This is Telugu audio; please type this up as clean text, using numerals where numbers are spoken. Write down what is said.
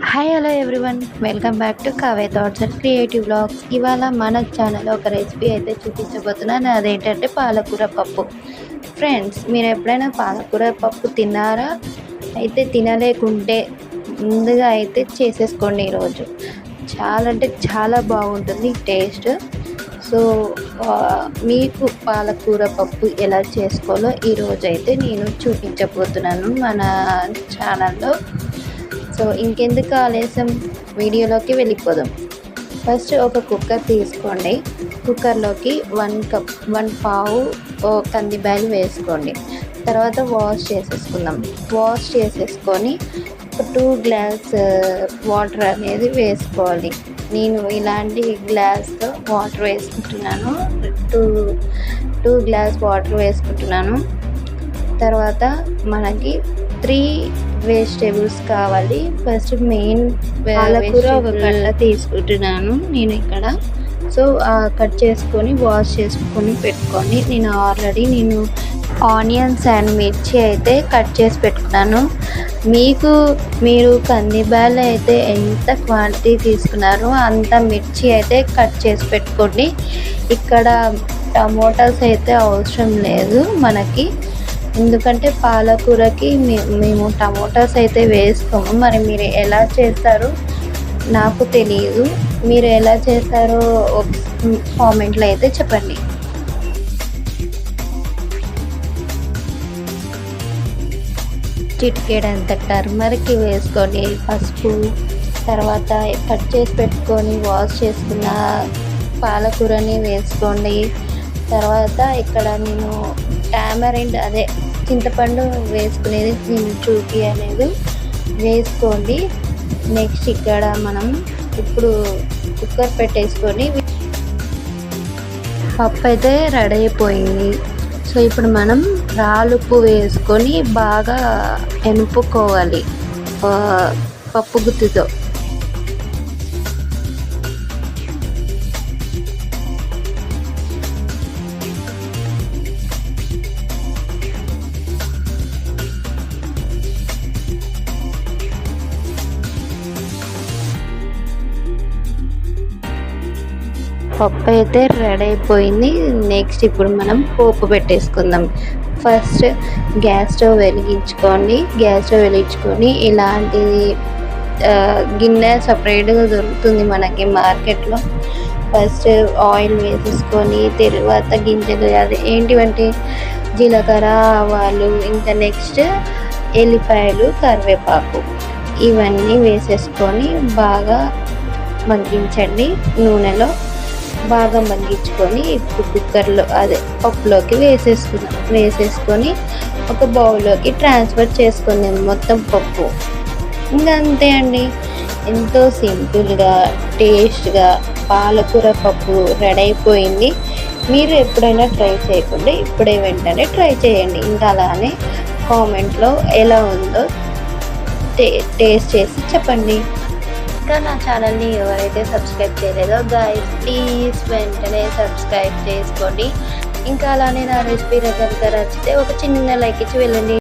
Hi hello everyone, welcome back to కావే థాట్స్ అండ్ క్రియేటివ్ వ్లాగ్స్. ఇవాళ మన ఛానల్లో ఒక రెసిపీ అయితే చూపించబోతున్నాను. అదేంటంటే పాలకూర పప్పు. ఫ్రెండ్స్, మీరు ఎప్పుడైనా పాలకూర పప్పు తిన్నారా? అయితే తినలేకుంటే ముందుగా అయితే చేసేసుకోండి. ఈరోజు చాలా అంటే చాలా బాగుంటుంది టేస్ట్. సో మీకు పాలకూర పప్పు ఎలా చేసుకోవాలో ఈరోజు అయితే నేను చూపించబోతున్నాను మన ఛానల్లో. సో ఇంకెందుకు ఆలస్యం, వీడియోలోకి వెళ్ళిపోదాం. ఫస్ట్ ఒక కుక్కర్ తీసుకోండి. కుక్కర్లోకి 1 పావు కందిబ్యాలు వేసుకోండి. తర్వాత వాష్ చేసేసుకొని 2 గ్లాస్ వాటర్ అనేది వేసుకోవాలి. నేను ఇలాంటి గ్లాస్తో వాటర్ వేసుకుంటున్నాను. 2 గ్లాస్ వాటర్ వేసుకుంటున్నాను. తర్వాత మనకి 3 వెజిటేబుల్స్ కావాలి. ఫస్ట్ మెయిన్ పాలకూర ఒక కట్ట తీసుకుంటున్నాను నేను ఇక్కడ. సో కట్ చేసుకొని వాష్ చేసుకొని పెట్టుకోండి. నేను ఆనియన్స్ అండ్ మిర్చి అయితే కట్ చేసి పెట్టుకున్నాను. మీరు కందిబ్యాలు అయితే ఎంత క్వాంటిటీ తీసుకున్నారో అంత మిర్చి అయితే కట్ చేసి పెట్టుకోండి. ఇక్కడ టమోటాస్ అయితే అవసరం లేదు మనకి, ఎందుకంటే పాలకూరకి మేము టమోటాస్ అయితే వేసుకోము. మరి మీరు ఎలా చేస్తారో నాకు తెలియదు. మీరు ఎలా చేస్తారో కామెంట్లో అయితే చెప్పండి. చిటికెడంత టర్మరిక్ వేసుకొని, పసుపు, తర్వాత కట్ చేసి పెట్టుకొని వాష్ చేసుకున్న పాలకూరని వేసుకోండి. తర్వాత ఇక్కడ నేను టామరిండ్, అదే చింతపండు వేసుకునేది నేను చూపించలేదు, వేసుకోండి. నెక్స్ట్ ఇక్కడ మనం ఇప్పుడు కుక్కర్ పెట్టేసుకొని పప్పు అయితే రెడీ అయిపోయింది. సో ఇప్పుడు మనం రాళ్ళుప్పు వేసుకొని బాగా ఎనుపుకోవాలి పప్పు గుత్తితో. పప్పు అయితే రెడీ అయిపోయింది. నెక్స్ట్ ఇప్పుడు మనం పోపు పెట్టేసుకుందాం. ఫస్ట్ గ్యాస్ స్టవ్ వెలిగించుకొని ఇలాంటిది గిన్నె సపరేట్గా దొరుకుతుంది మనకి మార్కెట్లో. ఫస్ట్ ఆయిల్ వేసేసుకొని, తర్వాత గింజలు అది ఏంటివంటే జీలకర్ర, ఆవాలు, ఇంకా నెక్స్ట్ ఎల్లిపాయలు, కరివేపాకు ఇవన్నీ వేసేసుకొని బాగా మగ్గించండి. నూనెలో బాగా మగ్గించుకొని ఇప్పుడు కుక్కర్లో పప్పులోకి వేసేసుకొని ఒక బౌల్లోకి ట్రాన్స్ఫర్ చేసుకుందాం మొత్తం పప్పు. ఇంకా అంతే అండి, ఎంతో సింపుల్గా టేస్ట్గా పాలకూర పప్పు రెడీ అయిపోయింది. మీరు ఎప్పుడైనా ట్రై చేయకుండా వెంటనే ట్రై చేయండి. ఇంకా అలానే కామెంట్లో ఎలా ఉందో టేస్ట్ చేసి చెప్పండి. ఇంకా నా ఛానల్ని ఎవరైతే సబ్స్క్రైబ్ చేయలేదో గైస్, ప్లీజ్ వెంటనే సబ్స్క్రైబ్ చేసుకోండి. ఇంకా అలానే నా రెసిపీ కనుక నచ్చితే ఒక చిన్న లైక్ ఇచ్చి వెళ్ళండి.